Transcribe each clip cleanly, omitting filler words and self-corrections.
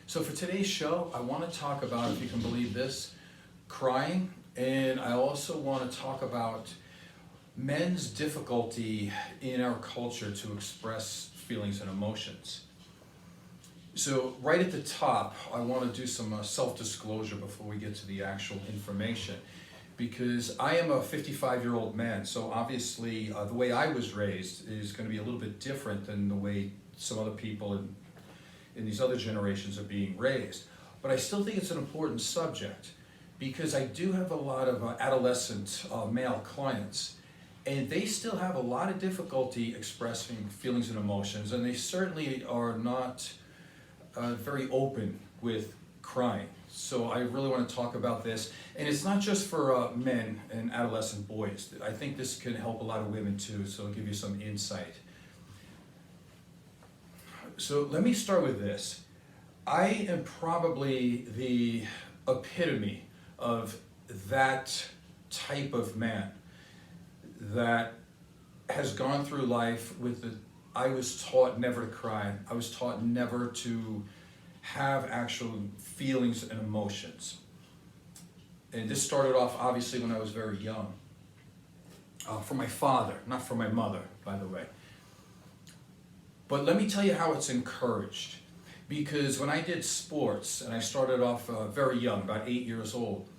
So for today's show, I want to talk about, if you can believe this, crying, and I also want to talk about men's difficulty in our culture to express feelings and emotions. So right at the top, I want to do some self-disclosure before we get to the actual information, because I am a 55-year-old man, so obviously the way I was raised is going to be a little bit different than the way some other people in these other generations are being raised. But I still think it's an important subject because I do have a lot of adolescent male clients, and they still have a lot of difficulty expressing feelings and emotions, and they certainly are not very open with crying. So I really want to talk about this, and it's not just for men and adolescent boys. I think this can help a lot of women too, so I'll give you some insight. So let me start with this. I am probably the epitome of that type of man that has gone through life with the, I was taught never to cry. I was taught never to have actual feelings and emotions. And this started off obviously when I was very young. From my father, not from my mother, by the way. But let me tell you how it's encouraged. Because when I did sports, and I started off very young, about 8 years old,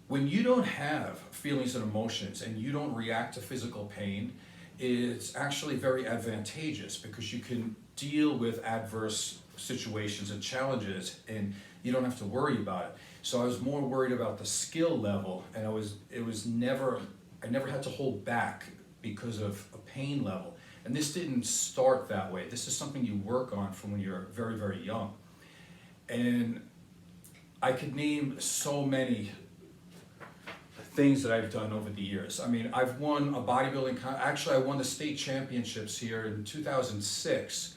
when you don't have feelings and emotions and you don't react to physical pain, it's actually very advantageous because you can deal with adverse situations and challenges and you don't have to worry about it. So I was more worried about the skill level, and I never had to hold back because of a pain level. And this didn't start that way. This is something you work on from when you're very, very young. And I could name so many things that I've done over the years. I mean, I've won a bodybuilding, actually I won the state championships here in 2006.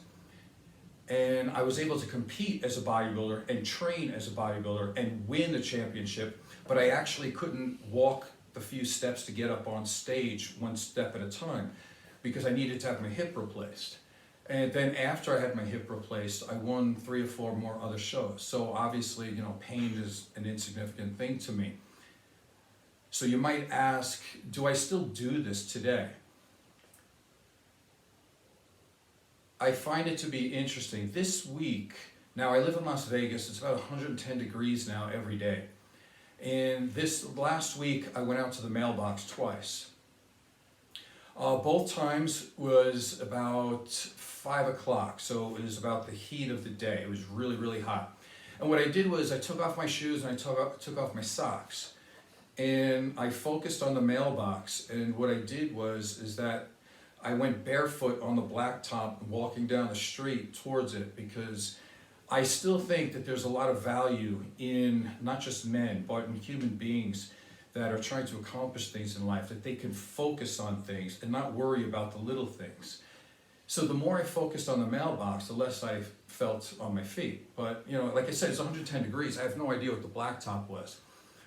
And I was able to compete as a bodybuilder and train as a bodybuilder and win the championship, but I actually couldn't walk the few steps to get up on stage one step at a time because I needed to have my hip replaced. And then after I had my hip replaced, I won 3 or 4 more other shows. So obviously, you know, pain is an insignificant thing to me. So you might ask, do I still do this today? I find it to be interesting. This week, now I live in Las Vegas, it's about 110 degrees now every day. And this last week, I went out to the mailbox twice. Both times was about 5 o'clock, so it was about the heat of the day. It was really, really hot. And what I did was I took off my shoes and I took off my socks. And I focused on the mailbox, and what I did is that I went barefoot on the blacktop walking down the street towards it, because I still think that there's a lot of value in not just men, but in human beings that are trying to accomplish things in life, that they can focus on things and not worry about the little things. So the more I focused on the mailbox, the less I felt on my feet. But, you know, like I said, it's 110 degrees. I have no idea what the blacktop was.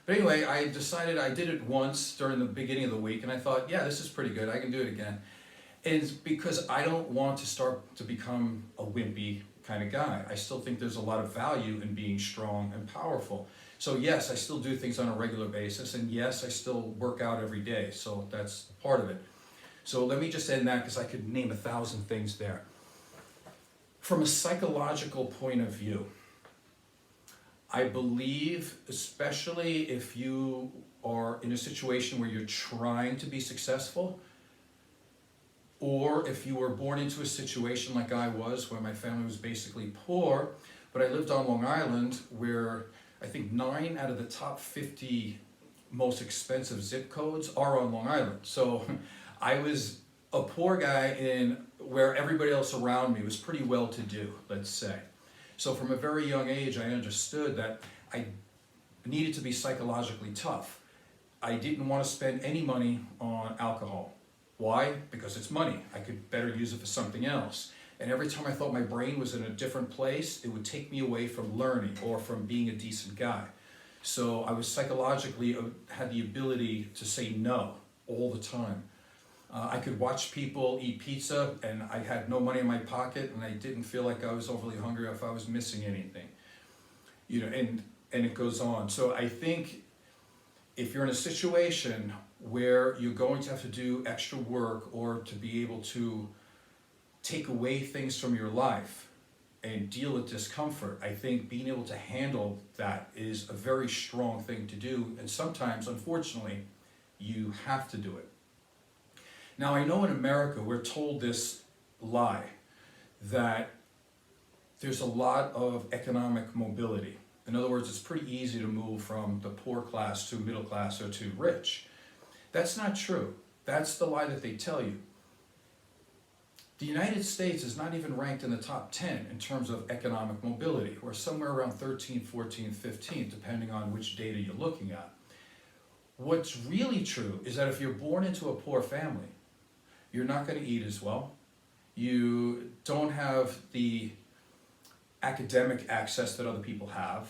But anyway, I decided, I did it once during the beginning of the week, and I thought, yeah, this is pretty good. I can do it again. And it's because I don't want to start to become a wimpy kind of guy. I still think there's a lot of value in being strong and powerful. So yes, I still do things on a regular basis, and yes, I still work out every day. So that's part of it. So let me just end that, because I could name 1,000 things there. From a psychological point of view, I believe, especially if you are in a situation where you're trying to be successful, or if you were born into a situation like I was, where my family was basically poor, but I lived on Long Island, where I think 9 out of the top 50 most expensive zip codes are on Long Island. So I was a poor guy in where everybody else around me was pretty well-to-do, let's say. So from a very young age, I understood that I needed to be psychologically tough. I didn't want to spend any money on alcohol. Why? Because it's money. I could better use it for something else. And every time I thought my brain was in a different place, it would take me away from learning or from being a decent guy. So I was psychologically, had the ability to say no all the time. I could watch people eat pizza, and I had no money in my pocket, and I didn't feel like I was overly hungry if I was missing anything. and it goes on. So I think if you're in a situation where you're going to have to do extra work or to be able to take away things from your life and deal with discomfort, I think being able to handle that is a very strong thing to do, and sometimes, unfortunately, you have to do it. Now, I know in America we're told this lie that there's a lot of economic mobility. In other words, it's pretty easy to move from the poor class to middle class or to rich. That's not true. That's the lie that they tell you. The United States is not even ranked in the top 10 in terms of economic mobility. We're somewhere around 13, 14, 15, depending on which data you're looking at. What's really true is that if you're born into a poor family, you're not going to eat as well. You don't have the academic access that other people have.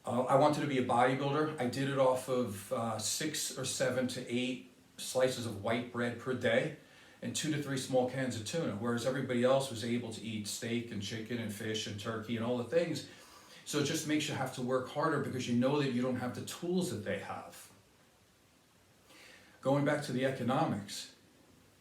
I wanted to be a bodybuilder. I did it off of 6 or 7 to 8 slices of white bread per day and 2 to 3 small cans of tuna, whereas everybody else was able to eat steak and chicken and fish and turkey and all the things. So it just makes you have to work harder because you know that you don't have the tools that they have. Going back to the economics,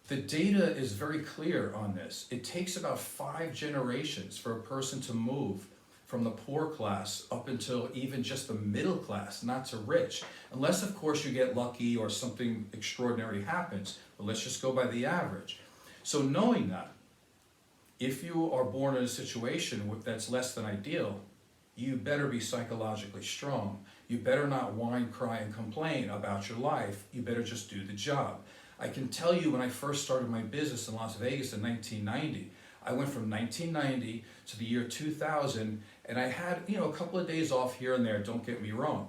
the data is very clear on this. It takes about 5 generations for a person to move from the poor class up until even just the middle class, not to rich. Unless, of course, you get lucky or something extraordinary happens. But let's just go by the average. So knowing that, if you are born in a situation that's less than ideal, you better be psychologically strong. You better not whine, cry, and complain about your life. You better just do the job. I can tell you when I first started my business in Las Vegas in 1990, I went from 1990 to the year 2000, and I had, a couple of days off here and there, don't get me wrong.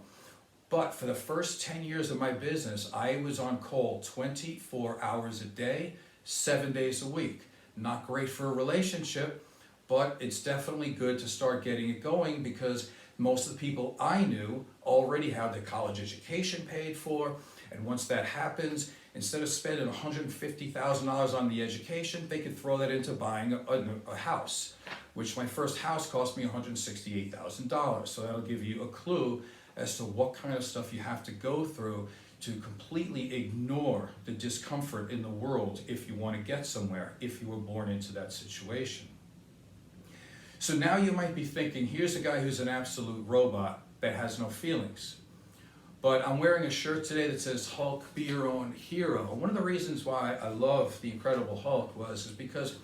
But for the first 10 years of my business, I was on call 24 hours a day, 7 days a week. Not great for a relationship, but it's definitely good to start getting it going because most of the people I knew already have their college education paid for, and once that happens, instead of spending $150,000 on the education, they could throw that into buying a house, which my first house cost me $168,000. So that'll give you a clue as to what kind of stuff you have to go through to completely ignore the discomfort in the world if you want to get somewhere, if you were born into that situation. So now you might be thinking, here's a guy who's an absolute robot that has no feelings. But I'm wearing a shirt today that says, Hulk, be your own hero. One of the reasons why I love the Incredible Hulk is because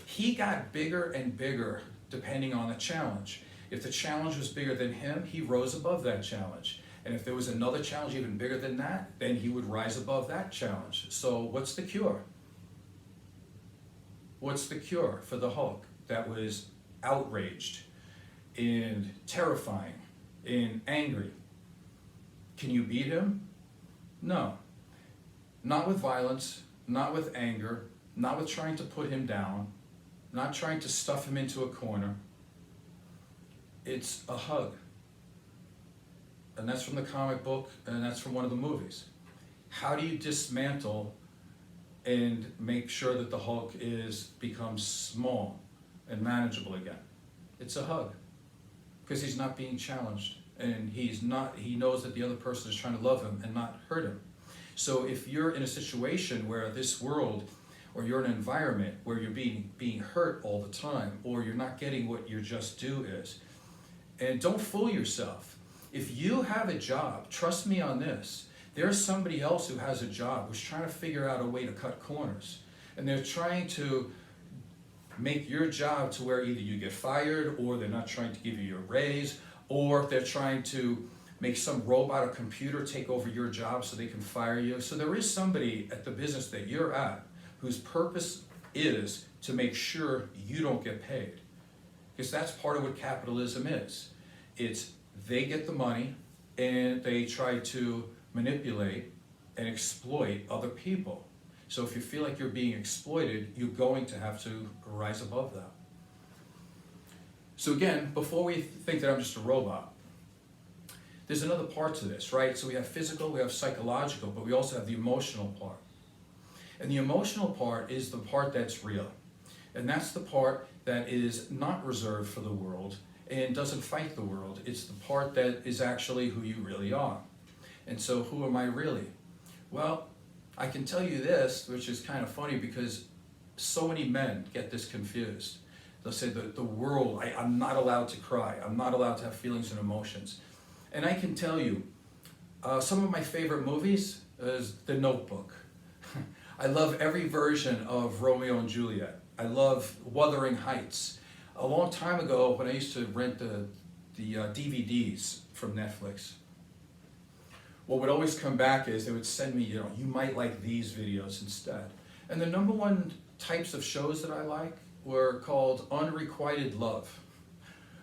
he got bigger and bigger depending on the challenge. If the challenge was bigger than him, he rose above that challenge. And if there was another challenge even bigger than that, then he would rise above that challenge. So what's the cure? What's the cure for the Hulk that was outraged and terrifying and angry? Can you beat him? No. Not with violence, not with anger, not with trying to put him down, not trying to stuff him into a corner. It's a hug. And that's from the comic book, and that's from one of the movies. How do you dismantle and make sure that the Hulk becomes small and manageable again? It's a hug, because he's not being challenged, and he knows that the other person is trying to love him and not hurt him. So if you're in a situation where this world, or you're in an environment where you're being hurt all the time, or you're not getting what your just due is, and don't fool yourself. If you have a job, trust me on this, there's somebody else who has a job who's trying to figure out a way to cut corners. And they're trying to make your job to where either you get fired, or they're not trying to give you a raise, or they're trying to make some robot or computer take over your job so they can fire you. So there is somebody at the business that you're at whose purpose is to make sure you don't get paid. Because that's part of what capitalism is. It's they get the money and they try to manipulate and exploit other people. So if you feel like you're being exploited, you're going to have to rise above that. So again, before we think that I'm just a robot, there's another part to this, right? So we have physical, we have psychological, but we also have the emotional part. And the emotional part is the part that's real. And that's the part that is not reserved for the world and doesn't fight the world. It's the part that is actually who you really are. And so who am I really? Well, I can tell you this, which is kind of funny because so many men get this confused. They'll say the world, I'm not allowed to cry. I'm not allowed to have feelings and emotions. And I can tell you, some of my favorite movies is The Notebook. I love every version of Romeo and Juliet. I love Wuthering Heights. A long time ago, when I used to rent the DVDs from Netflix, what would always come back is they would send me, you might like these videos instead. And the number one types of shows that I like were called Unrequited Love.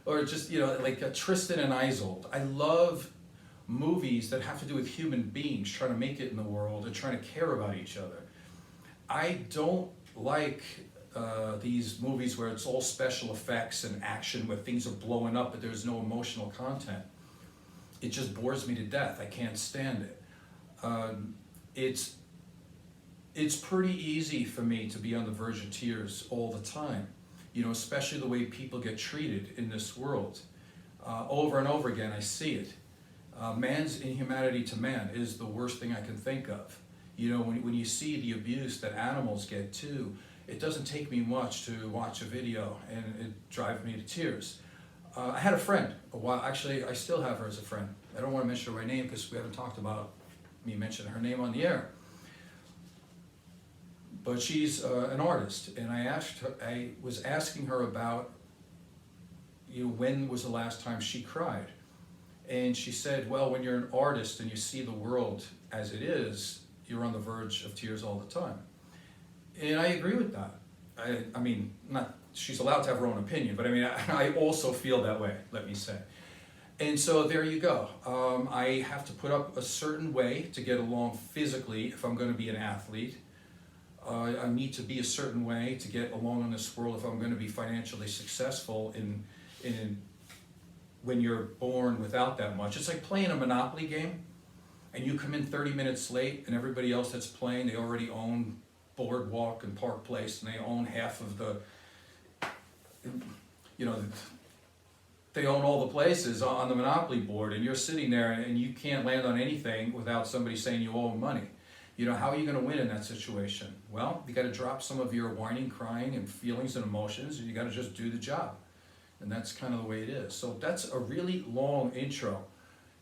Or just, like Tristan and Isolde. I love movies that have to do with human beings trying to make it in the world and trying to care about each other. I don't like these movies where it's all special effects and action, where things are blowing up but there's no emotional content. It just bores me to death. I can't stand it. It's pretty easy for me to be on the verge of tears all the time, especially the way people get treated in this world. Over and over again, I see it. Man's inhumanity to man is the worst thing I can think of. When you see the abuse that animals get too, it doesn't take me much to watch a video and it drives me to tears. I had a friend a while, actually I still have her as a friend. I don't want to mention her by name because we haven't talked about me mentioning her name on the air. But she's an artist, and I was asking her about, when was the last time she cried? And she said, well, when you're an artist and you see the world as it is, you're on the verge of tears all the time. And I agree with that. I mean, she's allowed to have her own opinion, but I also feel that way, let me say. And so there you go. I have to put up a certain way to get along physically if I'm going to be an athlete. I need to be a certain way to get along in this world if I'm going to be financially successful when you're born without that much. It's like playing a Monopoly game and you come in 30 minutes late and everybody else that's playing, they already own Boardwalk and Park Place and they own half of they own all the places on the Monopoly board, and you're sitting there and you can't land on anything without somebody saying you owe them money. How are you going to win in that situation? Well, you got to drop some of your whining, crying, and feelings and emotions, and you got to just do the job. And that's kind of the way it is. So that's a really long intro.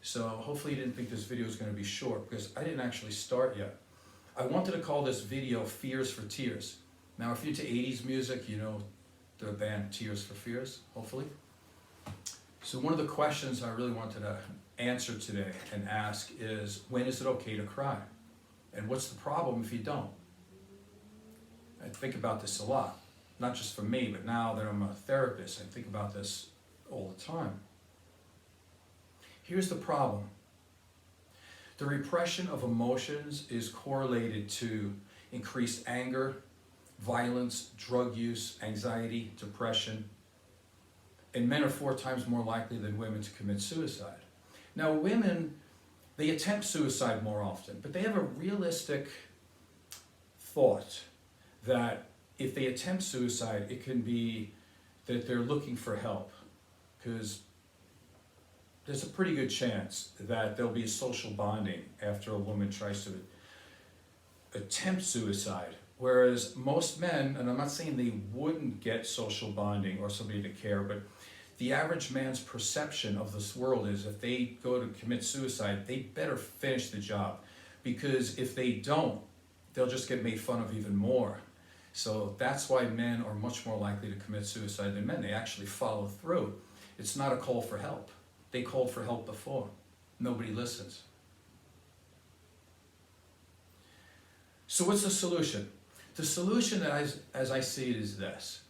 So hopefully you didn't think this video was going to be short, because I didn't actually start yet. I wanted to call this video Fears for Tears. Now, if you're into 80s music, you know the band Tears for Fears, hopefully. So one of the questions I really wanted to answer today and ask is, when is it okay to cry? And what's the problem if you don't? I think about this a lot, not just for me, but now that I'm a therapist, I think about this all the time. Here's the problem. The repression of emotions is correlated to increased anger, violence, drug use, anxiety, depression, and men are 4 times more likely than women to commit suicide. Now, women, they attempt suicide more often, but they have a realistic thought that if they attempt suicide, it can be that they're looking for help, because there's a pretty good chance that there'll be a social bonding after a woman tries to attempt suicide. Whereas most men, and I'm not saying they wouldn't get social bonding or somebody to care, but the average man's perception of this world is if they go to commit suicide, they better finish the job. Because if they don't, they'll just get made fun of even more. So that's why men are much more likely to commit suicide than men. They actually follow through. It's not a call for help. They called for help before. Nobody listens. So what's the solution? The solution, as I see it, is this.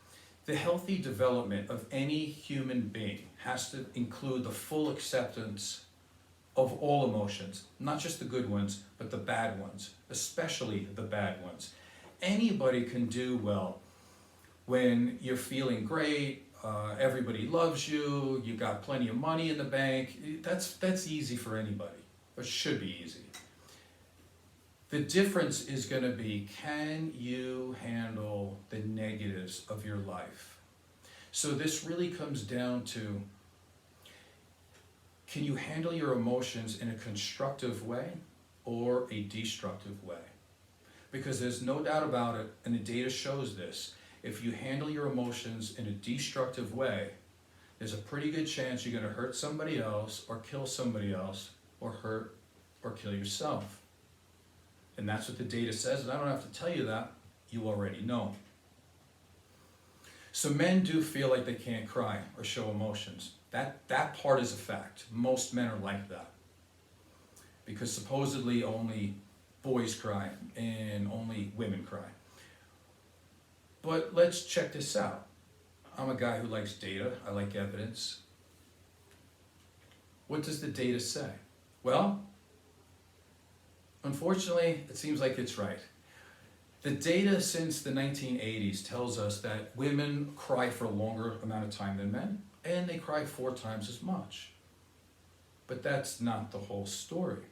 The healthy development of any human being has to include the full acceptance of all emotions, not just the good ones, but the bad ones, especially the bad ones. Anybody can do well when you're feeling great, everybody loves you, you got plenty of money in the bank. That's easy for anybody, or should be easy. The difference is going to be, can you handle the negatives of your life? So this really comes down to, can you handle your emotions in a constructive way or a destructive way? Because there's no doubt about it, and the data shows this, if you handle your emotions in a destructive way, there's a pretty good chance you're going to hurt somebody else or kill somebody else or hurt or kill yourself. And that's what the data says, and I don't have to tell you that, you already know. So men do feel like they can't cry or show emotions. That part is a fact. Most men are like that. Because supposedly only boys cry and only women cry. But let's check this out. I'm a guy who likes data. I like evidence. What does the data say? Well, unfortunately, it seems like it's right. The data since the 1980s tells us that women cry for a longer amount of time than men, and they cry 4 times as much. But that's not the whole story.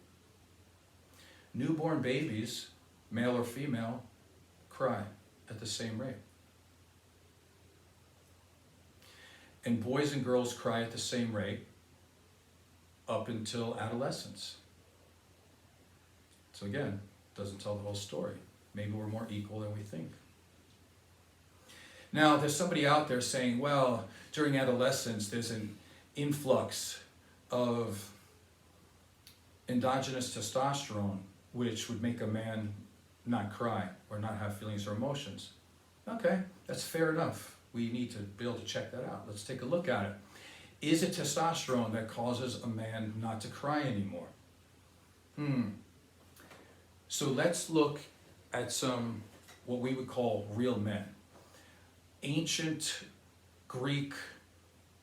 Newborn babies, male or female, cry at the same rate. And boys and girls cry at the same rate up until adolescence. So again, doesn't tell the whole story. Maybe we're more equal than we think. Now, there's somebody out there saying, well, during adolescence, there's an influx of endogenous testosterone, which would make a man not cry or not have feelings or emotions. Okay, that's fair enough. We need to be able to check that out. Let's take a look at it. Is it testosterone that causes a man not to cry anymore? So let's look at some, what we would call real men. Ancient Greek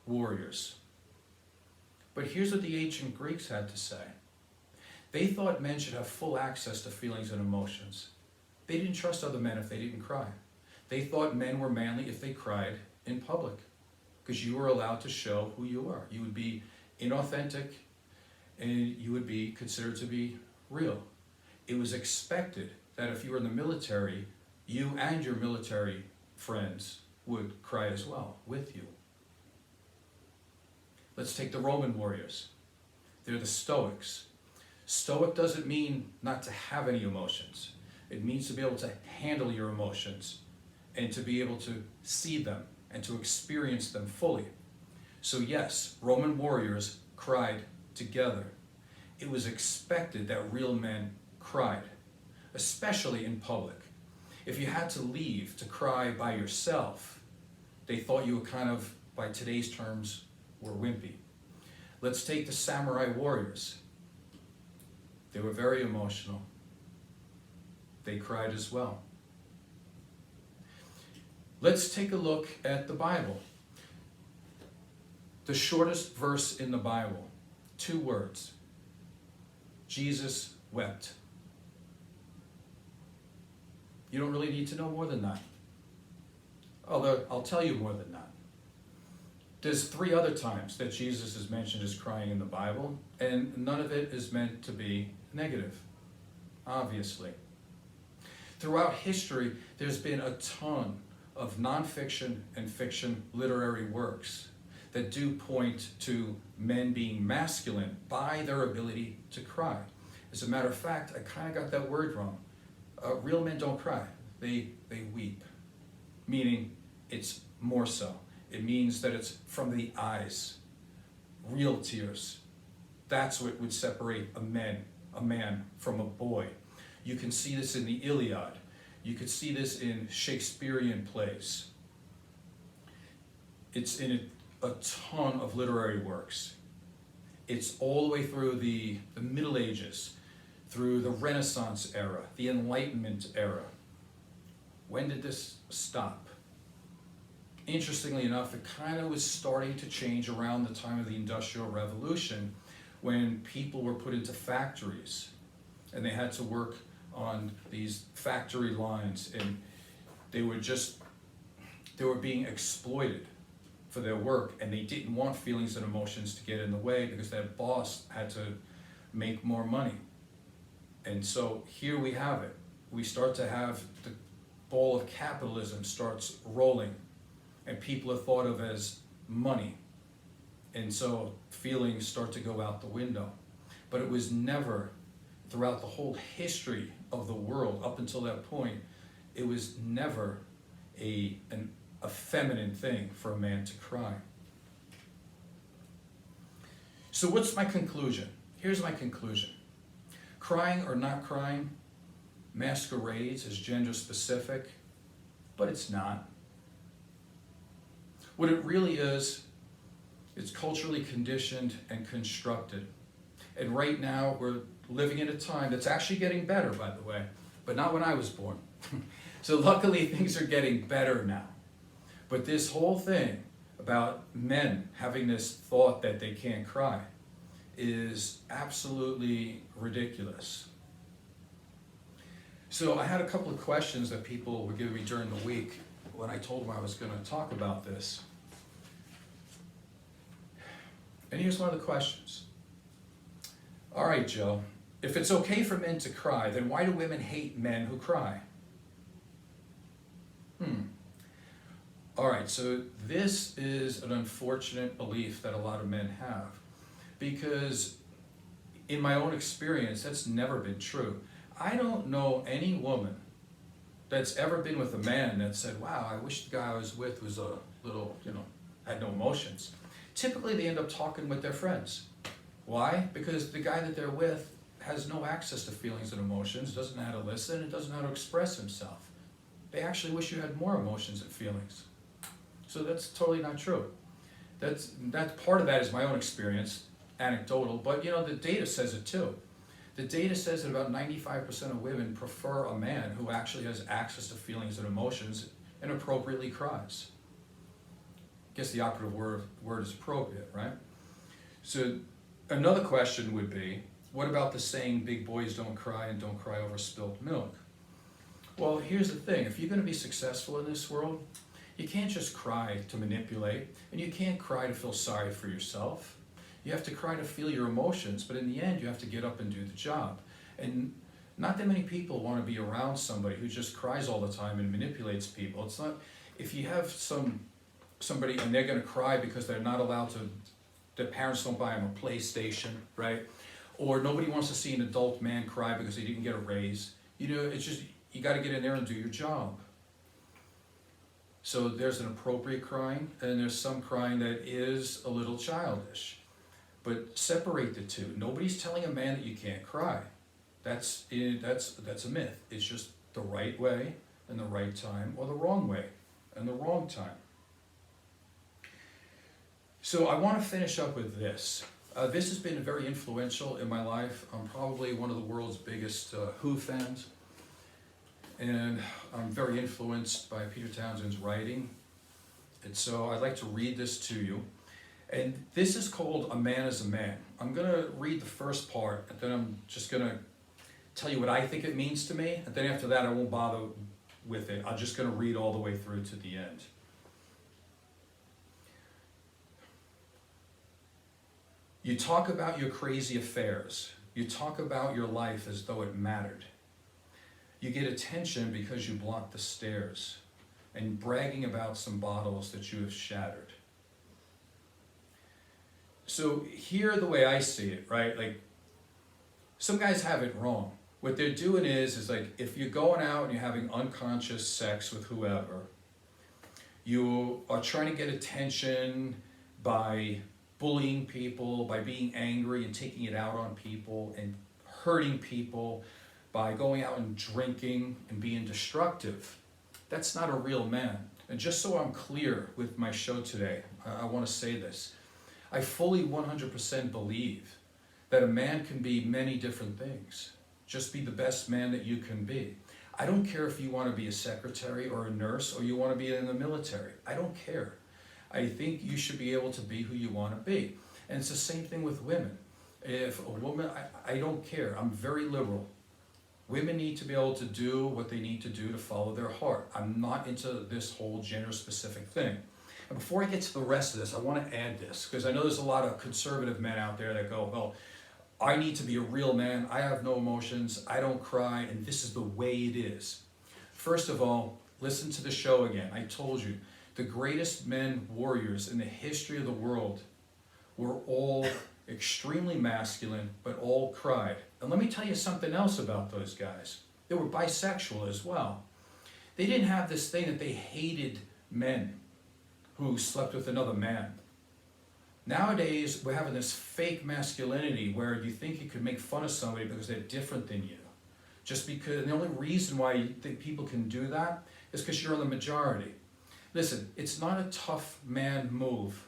warriors. But here's what the ancient Greeks had to say. They thought men should have full access to feelings and emotions. They didn't trust other men if they didn't cry. They thought men were manly if they cried in public, because you were allowed to show who you are. You would be inauthentic, and you would be considered to be real. It was expected that if you were in the military, you and your military friends would cry as well with you. Let's take the Roman warriors. They're the Stoics. Stoic doesn't mean not to have any emotions. It means to be able to handle your emotions and to be able to see them and to experience them fully. So yes, Roman warriors cried together. It was expected that real men cried, especially in public. If you had to leave to cry by yourself, they thought you were kind of, by today's terms, were wimpy. Let's take the samurai warriors. They were very emotional. They cried as well. Let's take a look at the Bible. The shortest verse in the Bible, 2 words. Jesus wept. You don't really need to know more than that. Although, I'll tell you more than that. There's 3 other times that Jesus is mentioned as crying in the Bible, and none of it is meant to be negative, obviously. Throughout history, there's been a ton of nonfiction and fiction literary works that do point to men being masculine by their ability to cry. As a matter of fact, I kind of got that word wrong. Real men don't cry, they weep, meaning it's more so. It means that it's from the eyes, real tears. That's what would separate a man from a boy. You can see this in the Iliad. You could see this in Shakespearean plays. It's in a ton of literary works. It's all the way through the Middle Ages, through the Renaissance era, the Enlightenment era. When did this stop? Interestingly enough, it kind of was starting to change around the time of the Industrial Revolution, when people were put into factories and they had to work on these factory lines, and they were being exploited for their work, and they didn't want feelings and emotions to get in the way because their boss had to make more money. And so here we have it. We start to have the ball of capitalism starts rolling. and people are thought of as money. And so feelings start to go out the window. But it was never, throughout the whole history of the world up until that point, it was never a feminine thing for a man to cry. So what's my conclusion? Here's my conclusion. Crying or not crying masquerades as gender specific, but it's not. What it really is, it's culturally conditioned and constructed. And right now we're living in a time that's actually getting better, by the way, but not when I was born. So luckily things are getting better now. But this whole thing about men having this thought that they can't cry is absolutely ridiculous. So I had a couple of questions that people were giving me during the week when I told them I was going to talk about this. And here's one of the questions. All right, Joe, if it's okay for men to cry, then why do women hate men who cry? All right, so this is an unfortunate belief that a lot of men have, because in my own experience, that's never been true. I don't know any woman that's ever been with a man that said, wow, I wish the guy I was with was a little, had no emotions. Typically, they end up talking with their friends. Why? Because the guy that they're with has no access to feelings and emotions, doesn't know how to listen, and doesn't know how to express himself. They actually wish you had more emotions and feelings. So that's totally not true. That's part of that is my own experience, anecdotal, but the data says it too. The data says that about 95% of women prefer a man who actually has access to feelings and emotions and appropriately cries. I guess the operative word is appropriate, right? So another question would be, what about the saying, big boys don't cry and don't cry over spilt milk? Well, here's the thing. If you're going to be successful in this world, you can't just cry to manipulate, and you can't cry to feel sorry for yourself. You have to cry to feel your emotions, but in the end, you have to get up and do the job. And not that many people want to be around somebody who just cries all the time and manipulates people. It's not, if you have somebody and they're going to cry because they're not allowed to, their parents don't buy them a PlayStation, right? Or nobody wants to see an adult man cry because he didn't get a raise. It's just, you got to get in there and do your job. So there's an appropriate crying, and there's some crying that is a little childish. But separate the two. Nobody's telling a man that you can't cry. That's a myth. It's just the right way and the right time, or the wrong way and the wrong time. So I want to finish up with this. This has been very influential in my life. I'm probably one of the world's biggest Who fans. And I'm very influenced by Peter Townshend's writing. And so I'd like to read this to you. And this is called A Man is a Man. I'm going to read the first part, and then I'm just going to tell you what I think it means to me. And then after that, I won't bother with it. I'm just going to read all the way through to the end. You talk about your crazy affairs. You talk about your life as though it mattered. You get attention because you block the stairs and bragging about some bottles that you have shattered. So here, the way I see it, right? Like, some guys have it wrong. What they're doing is like, if you're going out and you're having unconscious sex with whoever, you are trying to get attention by bullying people, by being angry and taking it out on people and hurting people, by going out and drinking and being destructive. That's not a real man. And just so I'm clear with my show today, I want to say this. I fully 100% believe that a man can be many different things. Just be the best man that you can be. I don't care if you want to be a secretary or a nurse or you want to be in the military. I don't care. I think you should be able to be who you want to be. And it's the same thing with women. If a woman, I don't care. I'm very liberal. Women need to be able to do what they need to do to follow their heart. I'm not into this whole gender-specific thing. And before I get to the rest of this, I want to add this, because I know there's a lot of conservative men out there that go, well, I need to be a real man. I have no emotions. I don't cry. And this is the way it is. First of all, listen to the show again. I told you, The greatest men, warriors in the history of the world were all extremely masculine, but all cried. And let me tell you something else about those guys. They were bisexual as well. They didn't have this thing that they hated men who slept with another man. Nowadays, we're having this fake masculinity where you think you can make fun of somebody because they're different than you. Just because, and the only reason why you think people can do that is because you're in the majority. Listen, it's not a tough man move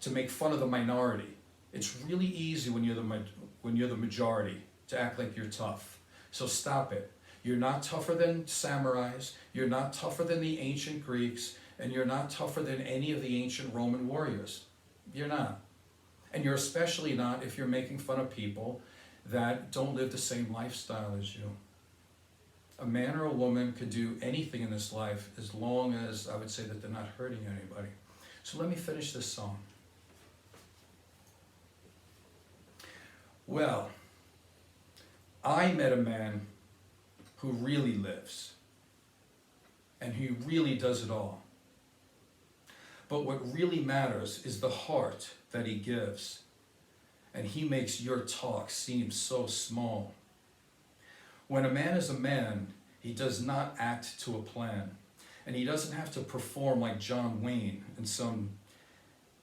to make fun of the minority. It's really easy when you're the majority to act like you're tough. So stop it. You're not tougher than samurais, you're not tougher than the ancient Greeks, and you're not tougher than any of the ancient Roman warriors. You're not. And you're especially not if you're making fun of people that don't live the same lifestyle as you. A man or a woman could do anything in this life as long as I would say that they're not hurting anybody. So let me finish this song. Well, I met a man who really lives and who really does it all. But what really matters is the heart that he gives, and he makes your talk seem so small. When a man is a man, he does not act to a plan, and he doesn't have to perform like John Wayne in some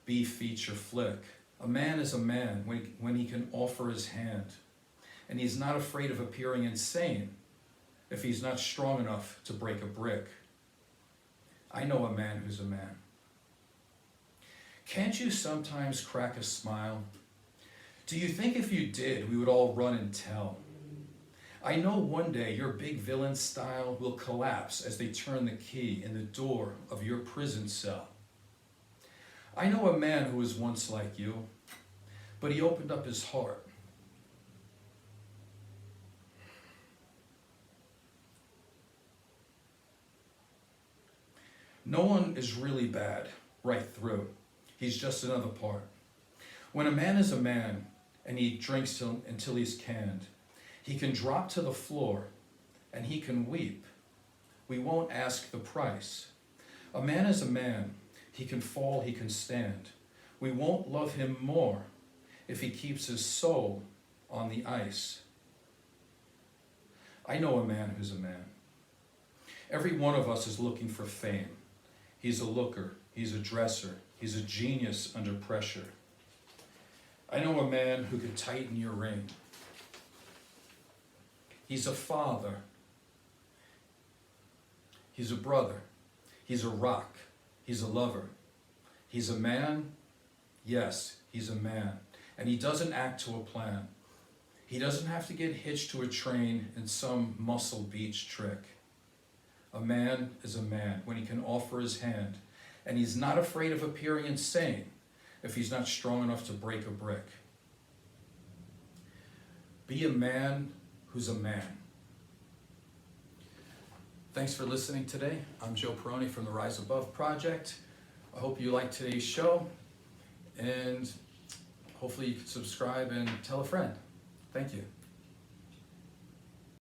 B-feature flick. A man is a man when he can offer his hand, and he's not afraid of appearing insane if he's not strong enough to break a brick. I know a man who's a man. Can't you sometimes crack a smile? Do you think if you did, we would all run and tell? I know one day your big villain style will collapse as they turn the key in the door of your prison cell. I know a man who was once like you, but he opened up his heart. No one is really bad right through. He's just another part. When a man is a man and he drinks until he's canned, he can drop to the floor and he can weep. We won't ask the price. A man is a man. He can fall, he can stand. We won't love him more if he keeps his soul on the ice. I know a man who's a man. Every one of us is looking for fame. He's a looker, he's a dresser, he's a genius under pressure. I know a man who could tighten your ring. He's a father. He's a brother. He's a rock. He's a lover. He's a man. Yes, he's a man. And he doesn't act to a plan. He doesn't have to get hitched to a train in some Muscle Beach trick. A man is a man when he can offer his hand. And he's not afraid of appearing insane if he's not strong enough to break a brick. Be a man who's a man. Thanks for listening today. I'm Joe Peroni from the Rise Above Project. I hope you liked today's show, and hopefully you can subscribe and tell a friend. Thank you.